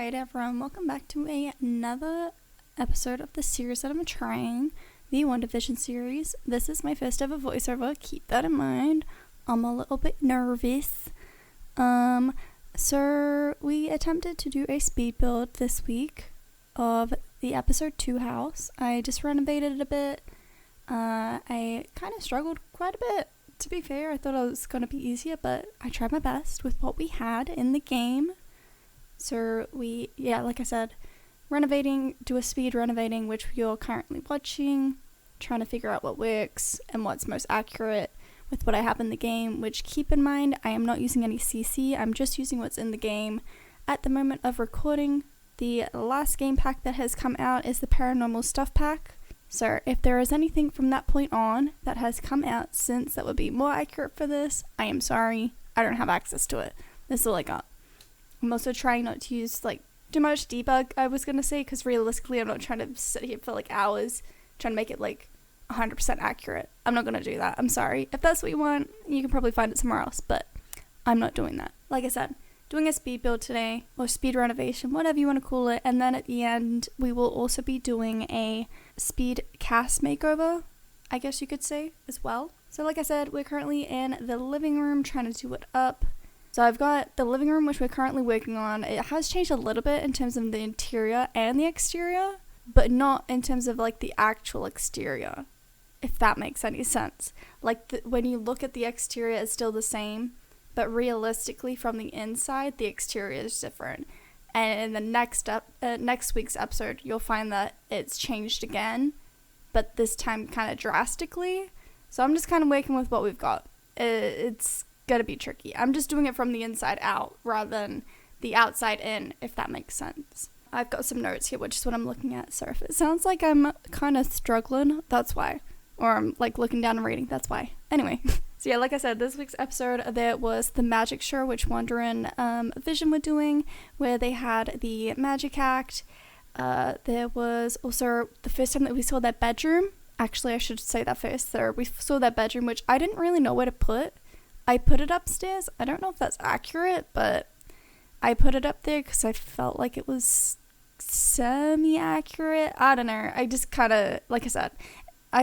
Alright everyone, welcome back to another episode of the series that I'm trying, the Wandavision series. This is my first ever voiceover, keep that in mind. I'm a little bit nervous. So we attempted to do a speed build this week of the episode 2 house. I just renovated it a bit. I kind of struggled quite a bit. To be fair, I thought it was going to be easier, but I tried my best with what we had in the game. So like I said, do a speed renovating, which you're currently watching, trying to figure out what works and what's most accurate with what I have in the game, which keep in mind, I am not using any CC, I'm just using what's in the game. At the moment of recording, the last game pack that has come out is the Paranormal Stuff Pack. So if there is anything from that point on that has come out since that would be more accurate for this, I am sorry, I don't have access to it. This is all I got. I'm also trying not to use too much debug, I was going to say, because realistically I'm not trying to sit here for hours trying to make it 100% accurate. I'm not going to do that. I'm sorry. If that's what you want, you can probably find it somewhere else, but I'm not doing that. Like I said, doing a speed build today, or speed renovation, whatever you want to call it, and then at the end we will also be doing a speed CAS makeover, I guess you could say, as well. So like I said, we're currently in the living room trying to do it up. So I've got the living room, which we're currently working on. It has changed a little bit in terms of the interior and the exterior, but not in terms of the actual exterior, if that makes any sense. When you look at the exterior, it's still the same, but realistically from the inside, the exterior is different. And in the next week's episode, you'll find that it's changed again, but this time kind of drastically. So I'm just kind of working with what we've got. It's gonna be tricky. I'm just doing it from the inside out rather than the outside in, if that makes sense. I've got some notes here, which is what I'm looking at, so if it sounds like I'm kind of struggling, that's why. Or I'm looking down and reading, that's why. Anyway, so yeah, like I said, this week's episode, there was the magic show, which Wanda and Vision were doing, where they had the magic act. There was also the first time that we saw their bedroom. Actually, I should say that first. So we saw their bedroom, which I didn't really know where to put. I put it upstairs. I don't know if that's accurate, but I put it up there because I felt like it was semi-accurate. I don't know. I just kind of, like I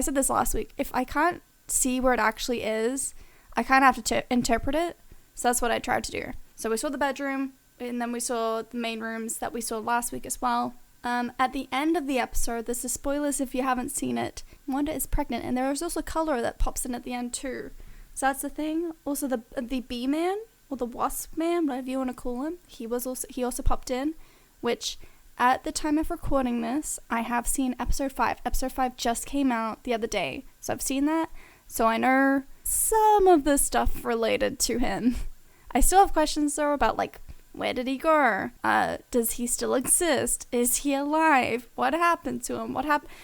said this last week, if I can't see where it actually is, I kind of have to interpret it. So that's what I tried to do. So we saw the bedroom, and then we saw the main rooms that we saw last week as well. At the end of the episode, this is spoilers if you haven't seen it, Wanda is pregnant, and there is also color that pops in at the end too. So that's the thing. Also the bee man, or the wasp man, whatever you want to call him, he also popped in, which at the time of recording this, I have seen episode 5. Episode 5 just came out the other day, so I've seen that, so I know some of the stuff related to him. I still have questions though about where did he go? Does he still exist? Is he alive? What happened to him?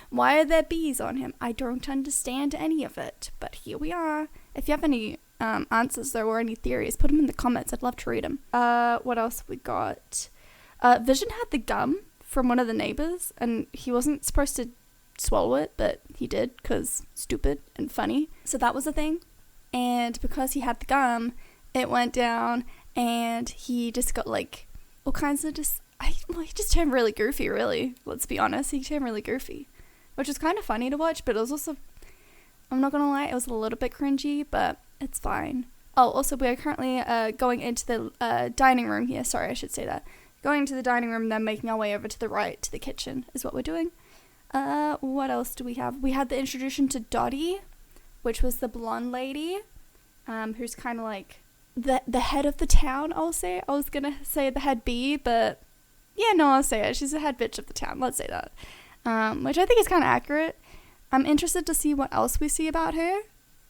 Why are there bees on him? I don't understand any of it, but here we are. If you have any answers though, or any theories, put them in the comments. I'd love to read them. What else have we got? Vision had the gum from one of the neighbors, and he wasn't supposed to swallow it, but he did, because stupid and funny. So that was a thing. And because he had the gum, it went down, and he just got all kinds of he just turned really goofy, really. Let's be honest, he turned really goofy, which was kind of funny to watch, but it was also, I'm not gonna lie, it was a little bit cringy, but it's fine. Oh, also we're currently going into the dining room here. Sorry, I should say that. Going into the dining room, then making our way over to the right to the kitchen is what we're doing. What else do we have? We had the introduction to Dottie, which was the blonde lady, who's kind of the head of the town, I'll say. I was gonna say the head bee, but yeah, no, I'll say it. She's the head bitch of the town. Let's say that. Which I think is kind of accurate. I'm interested to see what else we see about her,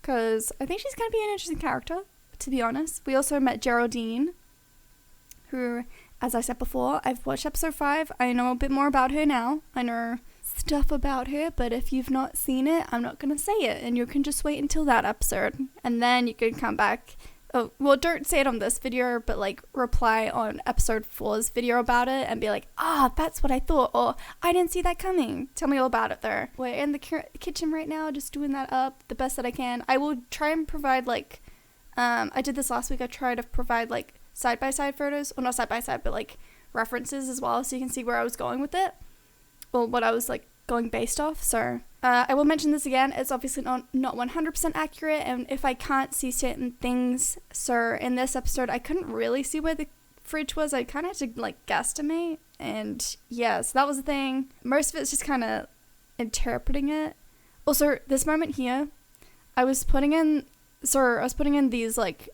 because I think she's going to be an interesting character, to be honest. We also met Geraldine, who, as I said before, I've watched episode 5. I know a bit more about her now. I know stuff about her, but if you've not seen it, I'm not going to say it, and you can just wait until that episode, and then you can come back. Oh, well, don't say it on this video, but reply on episode 4's video about it and be that's what I thought, or I didn't see that coming. Tell me all about it there. We're in the kitchen right now, just doing that up the best that I can. I will try and provide I did this last week. I tried to provide side-by-side photos, well, not side-by-side, but references as well, so you can see where I was going with it, or what I was like going based off. So I will mention this again, it's obviously not 100% accurate, and if I can't see certain things, so in this episode I couldn't really see where the fridge was. I kind of had to like guesstimate, and yeah, so that was the thing. Most of it's just kind of interpreting it. Also, this moment here, I was putting in these like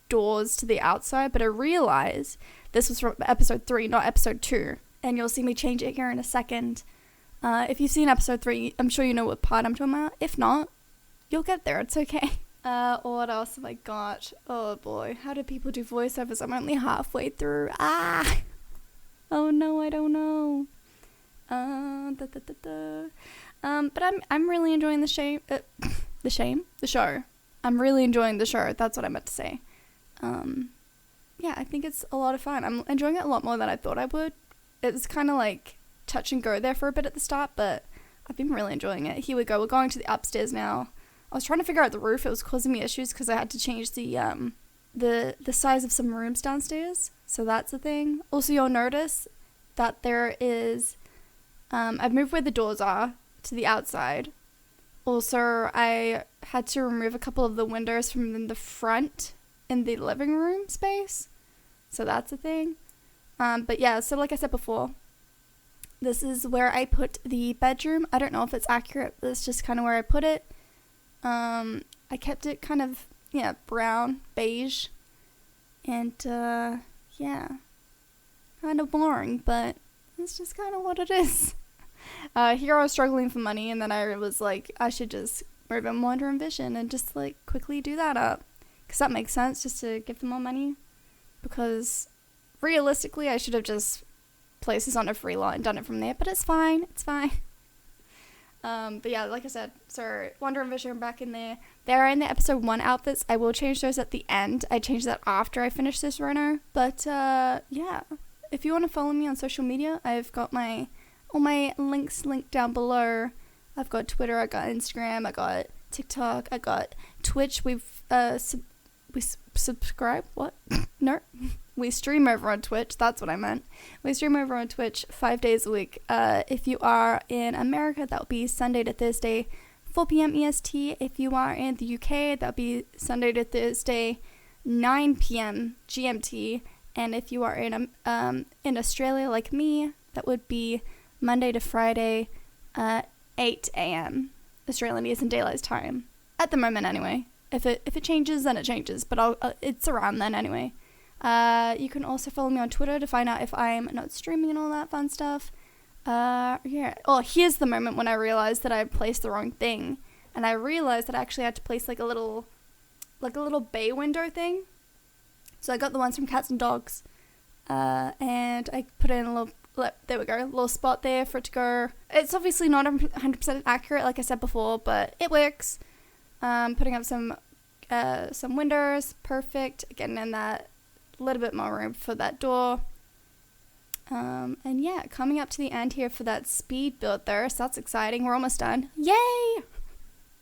doors to the outside, but I realized this was from episode 3, not episode 2, and you'll see me change it here in a second. If you've seen episode 3, I'm sure you know what part I'm talking about. If not, you'll get there, it's okay. What else have I got? Oh boy, how do people do voiceovers? I'm only halfway through. Oh no, I don't know. But I'm really enjoying the show. I'm really enjoying the show. That's what I meant to say. Yeah, I think it's a lot of fun. I'm enjoying it a lot more than I thought I would. It's kind of like touch and go there for a bit at the start, but I've been really enjoying it. Here we go. We're going to the upstairs now. I was trying to figure out the roof. It was causing me issues because I had to change the size of some rooms downstairs. So that's the thing. Also, you'll notice that there is, I've moved where the doors are to the outside. Also, I had to remove a couple of the windows from the front in the living room space. So that's the thing. But yeah, so like I said before, this is where I put the bedroom. I don't know if it's accurate, but it's just kind of where I put it. I kept it kind of, brown, beige. And, yeah. Kind of boring, but it's just kind of what it is. Here I was struggling for money, and then I was like, I should just move in Wandavision and just like quickly do that up. Because that makes sense, just to give them more money. Because realistically, I should have just placed this on a free lot and done it from there, but it's fine. But yeah, like I said, so Wandavision back in there. They're in the episode 1 outfits. I will change those at the end. I changed that after I finished this reno. But yeah, if you want to follow me on social media, I've got all my links linked down below. I've got Twitter, I got Instagram, I got TikTok, I got Twitch. We subscribe. What? No. We stream over on Twitch. That's what I meant. We stream over on Twitch 5 days a week. If you are in America, that will be Sunday to Thursday, 4 p.m. EST. If you are in the UK, that will be Sunday to Thursday, 9 p.m. GMT. And if you are in Australia like me, that would be Monday to Friday, 8 a.m. Australian Eastern Daylight Time. At the moment, anyway. If it changes, then it changes. But it's around then anyway. You can also follow me on Twitter to find out if I'm not streaming and all that fun stuff. Yeah. Oh, here's the moment when I realized that I placed the wrong thing, and I realized that I actually had to place like a little bay window thing. So I got the ones from Cats and Dogs, and I put in a little spot there for it to go. It's obviously not 100% accurate, like I said before, but it works. Putting up some windows, perfect. Getting in that little bit more room for that door. And yeah, coming up to the end here for that speed build there, so that's exciting. We're almost done. Yay!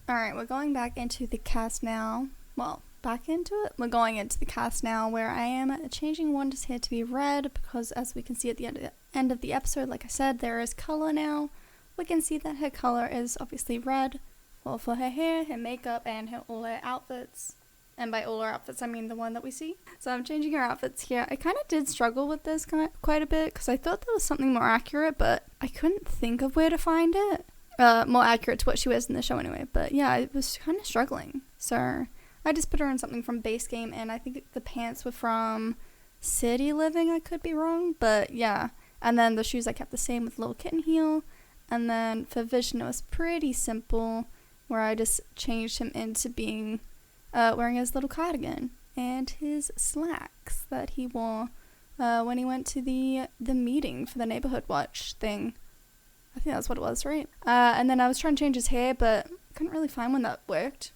Alright, we're going back into the cast now. Well, back into it? We're going into the cast now, where I am changing Wanda's hair to be red, because as we can see at the end of the episode, like I said, there is color now. We can see that her color is obviously red. Well, for her hair, her makeup, and all her outfits. And by all her outfits, I mean the one that we see. So I'm changing her outfits here. I kind of did struggle with this quite a bit, because I thought there was something more accurate, but I couldn't think of where to find it. More accurate to what she wears in the show anyway. But yeah, I was kind of struggling. So I just put her in something from Base Game, and I think the pants were from City Living. I could be wrong, but yeah. And then the shoes I kept the same with Little Kitten Heel. And then for Vision, it was pretty simple, where I just changed him into being wearing his little cardigan and his slacks that he wore when he went to the meeting for the neighborhood watch thing. I think that's what it was, right? And then I was trying to change his hair, but couldn't really find one that worked.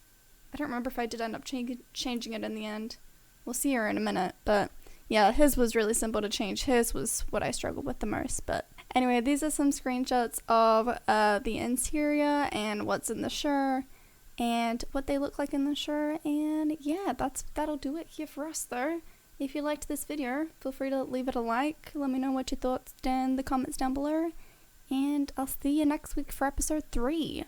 I don't remember if I did end up changing it in the end. We'll see her in a minute, but yeah, his was really simple to change. His was what I struggled with the most, but anyway, these are some screenshots of the interior and what's in the shirt and what they look like in the shirt, and yeah, that'll do it here for us though. If you liked this video, feel free to leave it a like. Let me know what you thought in the comments down below. And I'll see you next week for episode 3.